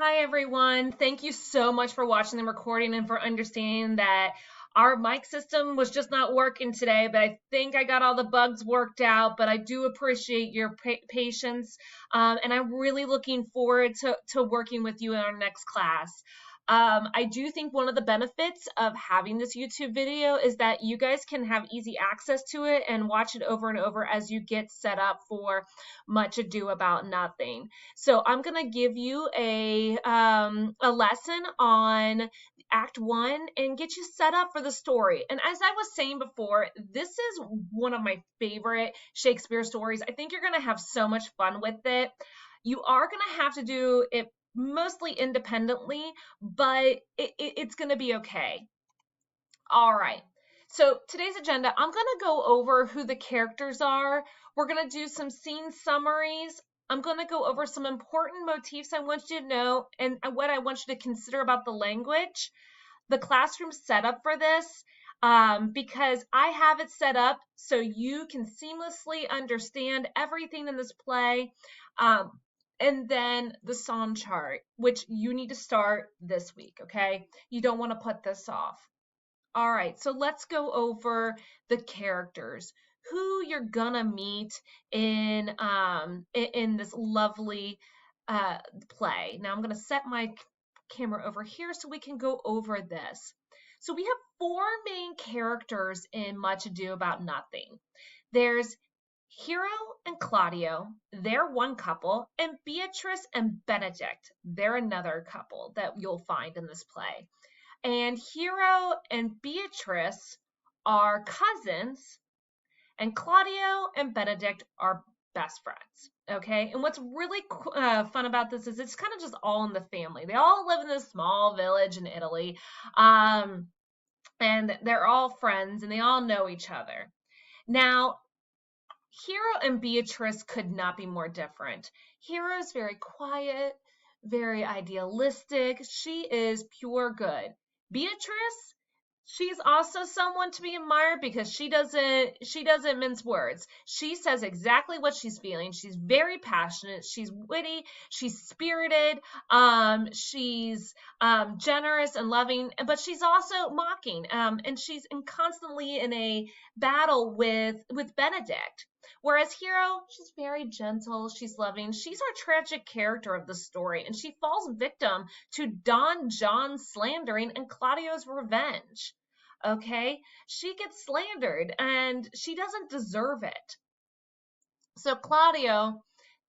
Hi, everyone. Thank you so much for watching the recording and for understanding that our mic system was just not working today, but I think I got all the bugs worked out. But I do appreciate your patience, and I'm really looking forward to working with you in our next class. I do think one of the benefits of having this YouTube video is that you guys can have easy access to it and watch it over and over as you get set up for Much Ado About Nothing. So I'm gonna give you a lesson on Act One and get you set up for the story. And as I was saying before, this is one of my favorite Shakespeare stories. I think you're gonna have so much fun with it. You are gonna have to do it mostly independently, but it's gonna be okay. All right. So today's agenda, I'm going to go over who the characters are. We're going to do some scene summaries. I'm going to go over some important motifs I want you to know and what I want you to consider about the language, the classroom setup for this, because I have it set up so you can seamlessly understand everything in this play. And then the song chart, which you need to start this week, okay? You don't want to put this off. All right, so let's go over the characters, who you're gonna meet in this lovely play. Now I'm gonna set my camera over here so we can go over this. So we have four main characters in Much Ado About Nothing. There's Hero and Claudio, they're one couple, and Beatrice and Benedict, they're another couple that you'll find in this play. And Hero and Beatrice are cousins, and Claudio and Benedict are best friends. Okay, and what's really fun about this is it's kind of just all in the family. They all live in this small village in Italy, and they're all friends and they all know each other. Now, Hero and Beatrice could not be more different. Hero's very quiet, very idealistic. She is pure good. Beatrice, she's also someone to be admired because she doesn't mince words. She says exactly what she's feeling. She's very passionate, she's witty, she's spirited, she's generous and loving, but she's also mocking, and she's constantly in a battle with Benedict. Whereas Hero, she's very gentle, she's loving, she's our tragic character of the story, and she falls victim to Don John's slandering and Claudio's revenge. Okay, she gets slandered and she doesn't deserve it. So Claudio,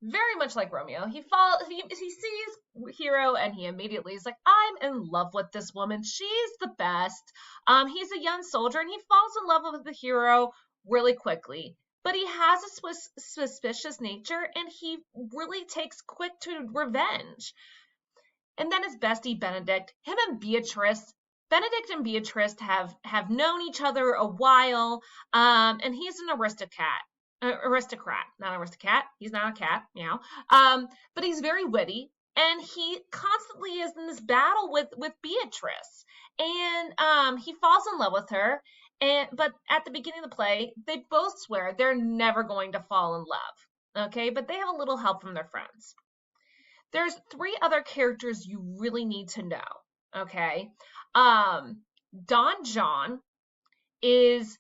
very much like Romeo, he sees Hero and he immediately is like, I'm in love with this woman, she's the best. He's a young soldier and he falls in love with the Hero really quickly, but he has a suspicious nature and he really takes quick to revenge. And then his bestie Benedict, him and Beatrice, Benedict and Beatrice have known each other a while, and he's an aristocrat, not aristocrat. He's not a cat, meow. But he's very witty, and he constantly is in this battle with Beatrice, and he falls in love with her. But at the beginning of the play, they both swear they're never going to fall in love. Okay, but they have a little help from their friends. There's three other characters you really need to know. Okay, Don John is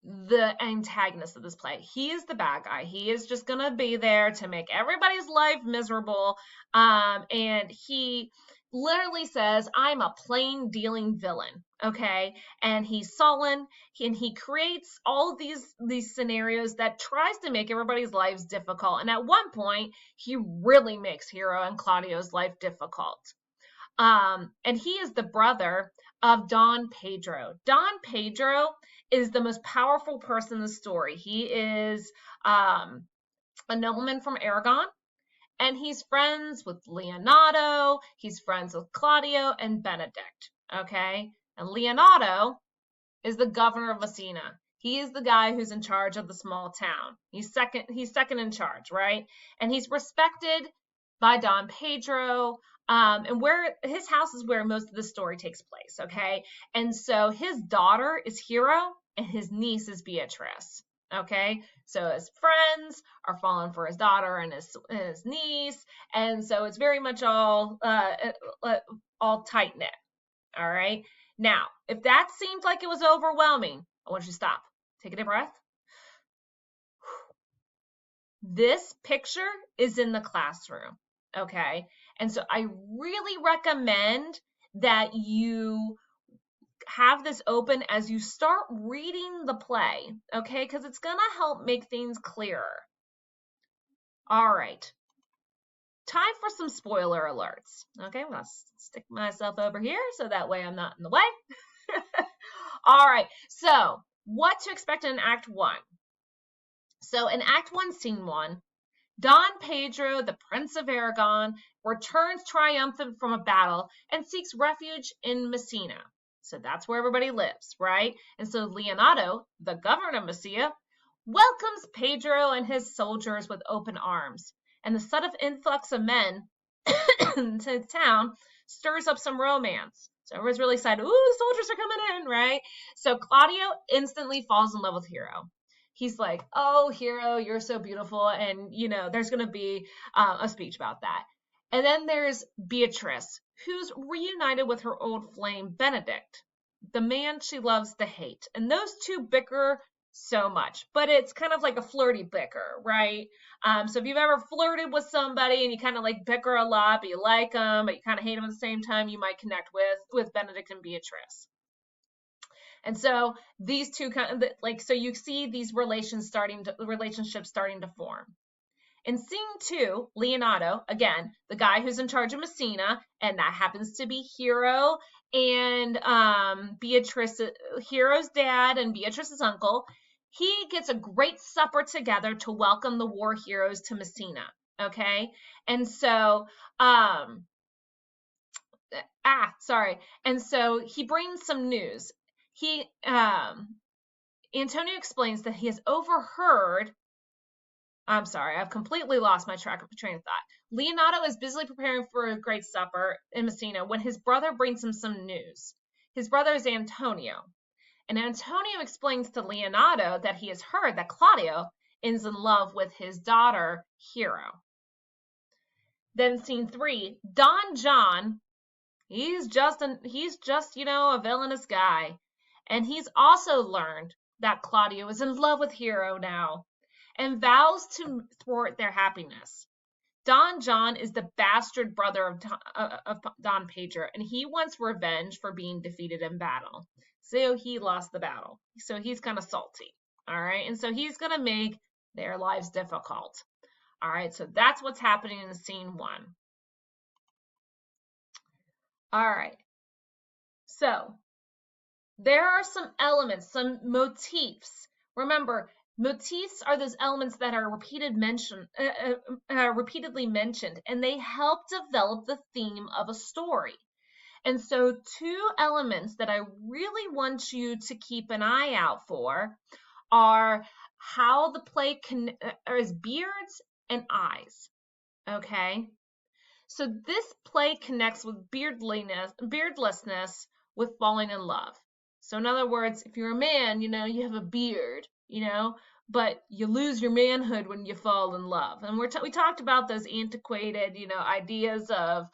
the antagonist of this play. He is the bad guy. He is just gonna be there to make everybody's life miserable. And he literally says, I'm a plain dealing villain. Okay, and he's sullen, and he creates all of these scenarios that tries to make everybody's lives difficult. And at one point, he really makes Hero and Claudio's life difficult. And he is the brother of Don Pedro. Don Pedro is the most powerful person in the story. He is a nobleman from Aragon, and he's friends with Leonato, he's friends with Claudio and Benedict, okay? And Leonato is the governor of Messina. He is the guy who's in charge of the small town. He's second in charge, right? And he's respected by Don Pedro, and where his house is where most of the story takes place, okay? And so his daughter is Hero and his niece is Beatrice. Okay, so his friends are falling for his daughter and his niece, and so it's very much all tight knit. All right. Now, if that seemed like it was overwhelming, I want you to stop. Take a deep breath. This picture is in the classroom. Okay. And so I really recommend that you have this open as you start reading the play. Okay. Because it's going to help make things clearer. All right. Time for some spoiler alerts. Okay. I'm going to stick myself over here so that way I'm not in the way. All right. So, what to expect in Act 1? So, in Act 1, Scene 1, Don Pedro, the Prince of Aragon, returns triumphant from a battle and seeks refuge in Messina. So that's where everybody lives, right? And so Leonardo, the governor of Messina, welcomes Pedro and his soldiers with open arms. And the sudden influx of men to the town stirs up some romance. So everyone's really excited. Ooh, soldiers are coming in, right? So Claudio instantly falls in love with Hero. He's like, oh, Hero, you're so beautiful. And, there's going to be a speech about that. And then there's Beatrice, who's reunited with her old flame, Benedict, the man she loves to hate. And those two bicker so much, but it's kind of like a flirty bicker, right? So if you've ever flirted with somebody and you kind of like bicker a lot, but you like them, but you kind of hate them at the same time, you might connect with Benedict and Beatrice. And so these two so you see these relationships starting to form. In Scene 2, Leonardo, again, the guy who's in charge of Messina, and that happens to be Hero and Beatrice, Hero's dad and Beatrice's uncle, he gets a great supper together to welcome the war heroes to Messina. Okay, and so and so he brings some news. Antonio explains that he has overheard. I'm sorry, I've completely lost my train of thought. Leonardo is busily preparing for a great supper in Messina when his brother brings him some news. His brother is Antonio, and Antonio explains to Leonardo that he has heard that Claudio is in love with his daughter, Hero. Then Scene 3, Don John, he's just a villainous guy, and he's also learned that Claudio is in love with Hero now and vows to thwart their happiness. Don John is the bastard brother of Don Pedro, and he wants revenge for being defeated in battle. So he lost the battle. So he's kind of salty. All right. And so he's going to make their lives difficult. All right. So that's what's happening in Scene 1. All right. So there are some elements, some motifs. Remember, motifs are those elements that are repeatedly mentioned, and they help develop the theme of a story. And so 2 elements that I really want you to keep an eye out for are how the play is beards and eyes. Okay? So this play connects with beardlessness with falling in love. So in other words, if you're a man, you have a beard, but you lose your manhood when you fall in love. And we talked about those antiquated, ideas of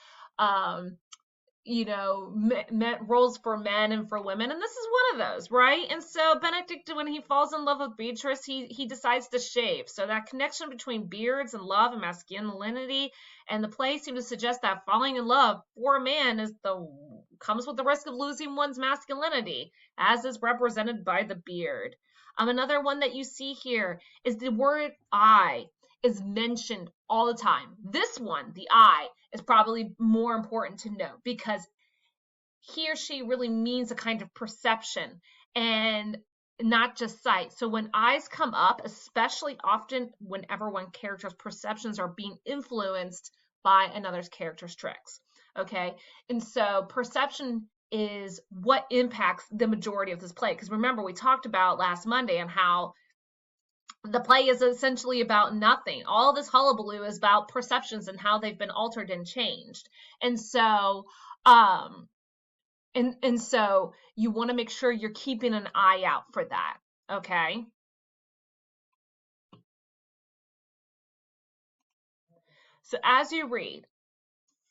roles for men and for women, and this is one of those, right? And so Benedict, when he falls in love with Beatrice, he decides to shave. So that connection between beards and love and masculinity, and the play seems to suggest that falling in love for a man comes with the risk of losing one's masculinity, as is represented by the beard. Another one that you see here is the word eye is mentioned all the time. This one, the eye, is probably more important to note because he or she really means a kind of perception and not just sight. So when eyes come up, especially often whenever one character's perceptions are being influenced by another character's tricks. Okay, and so perception is what impacts the majority of this play. Because remember, we talked about last Monday on how the play is essentially about nothing. All this hullabaloo is about perceptions and how they've been altered and changed. And so, so you want to make sure you're keeping an eye out for that. Okay. So as you read,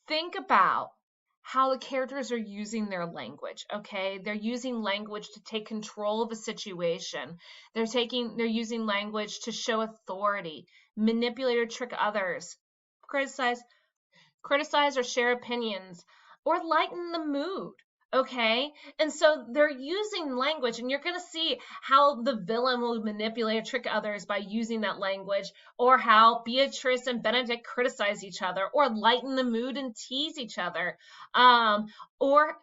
think about how the characters are using their language, okay? They're using language to take control of a situation. They're using language to show authority, manipulate or trick others, criticize or share opinions, or lighten the mood. Okay. And so they're using language, and you're going to see how the villain will manipulate or trick others by using that language, or how Beatrice and Benedict criticize each other, or lighten the mood and tease each other. Or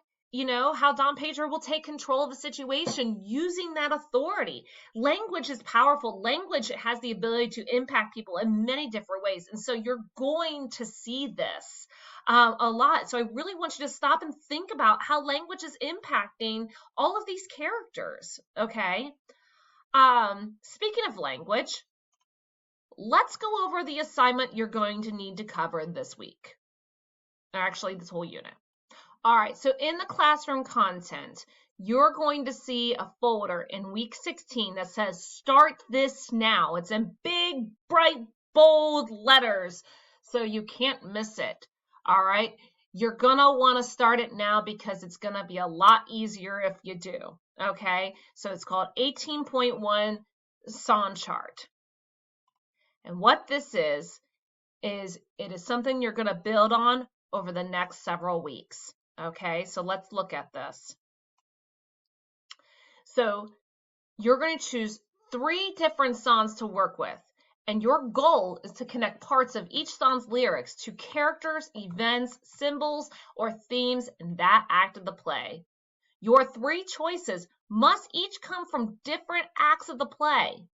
how Don Pedro will take control of a situation using that authority. Language is powerful. Language has the ability to impact people in many different ways. And so you're going to see this a lot. So I really want you to stop and think about how language is impacting all of these characters, okay? Speaking of language, let's go over the assignment you're going to need to cover this week. Or actually, this whole unit. All right, so in the classroom content, you're going to see a folder in week 16 that says start this now. It's in big, bright, bold letters, so you can't miss it. All right, you're gonna want to start it now because it's gonna be a lot easier if you do. Okay, so it's called 18.1 SON chart. And what this is it is something you're gonna build on over the next several weeks. Okay, so let's look at this. So you're going to choose 3 different songs to work with, and your goal is to connect parts of each song's lyrics to characters, events, symbols, or themes in that act of the play. Your 3 choices must each come from different acts of the play.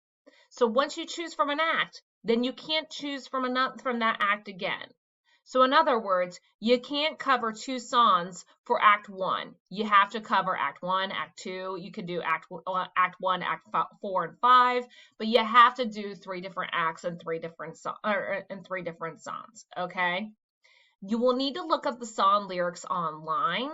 So once you choose from an act, then you can't choose from that act again. So in other words, you can't cover 2 songs for Act 1. You have to cover Act 1, Act 2. You could do Act 1, Act 4, and 5, but you have to do 3 different acts and 3 different songs. Okay. You will need to look up the song lyrics online.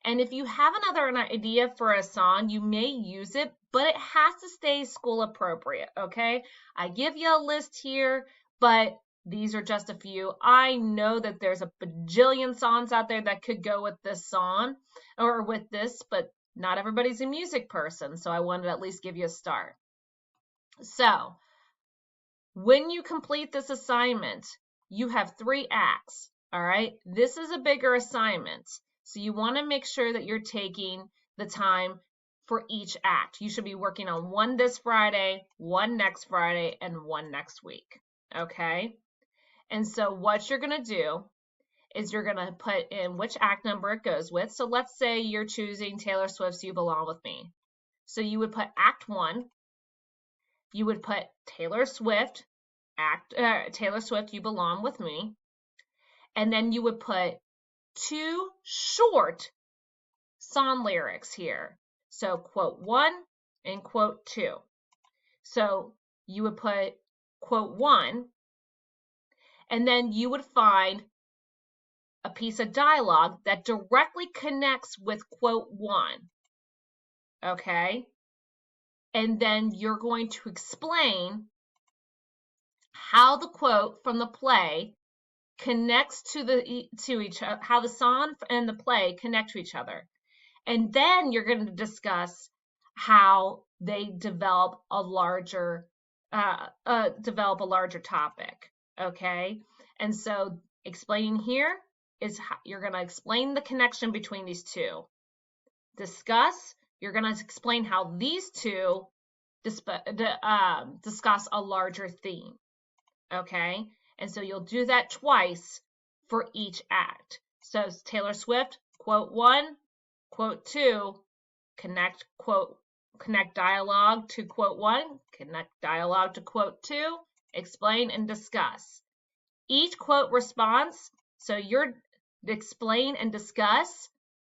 And if you have an idea for a song, you may use it, but it has to stay school appropriate. Okay. I give you a list here, but these are just a few. I know that there's a bajillion songs out there that could go with this song or with this, but not everybody's a music person, so I wanted to at least give you a start. So, when you complete this assignment, you have 3 acts, all right? This is a bigger assignment, so you want to make sure that you're taking the time for each act. You should be working on 1 this Friday, 1 next Friday, and 1 next week, okay? And so what you're going to do is you're going to put in which act number it goes with. So let's say you're choosing Taylor Swift's You Belong With Me. So you would put Act 1. You would put Taylor Swift, You Belong With Me. And then you would put 2 short song lyrics here. So quote 1 and quote 2. So you would put quote 1, and then you would find a piece of dialogue that directly connects with quote 1. Okay? And then you're going to explain how the quote from the play connects to each other, how the song and the play connect to each other. And then you're going to discuss how they develop a larger topic. Okay? And so explaining here is how you're going to explain the connection between these 2. Discuss, you're going to explain how these 2 discuss a larger theme. Okay? And so you'll do that twice for each act. So Taylor Swift, quote 1, quote 2, connect dialogue to quote 1, connect dialogue to quote 2, explain and discuss. Each quote response, so your explain and discuss,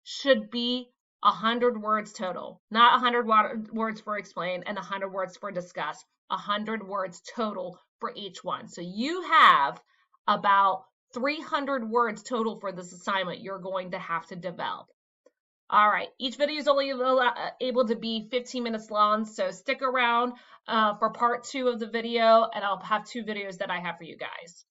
should be 100 words total. Not 100 words for explain and 100 words for discuss. 100 words total for each one. So you have about 300 words total for this assignment you're going to have to develop. All right, each video is only able to be 15 minutes long, so stick around for part 2 of the video, and I'll have 2 videos that I have for you guys.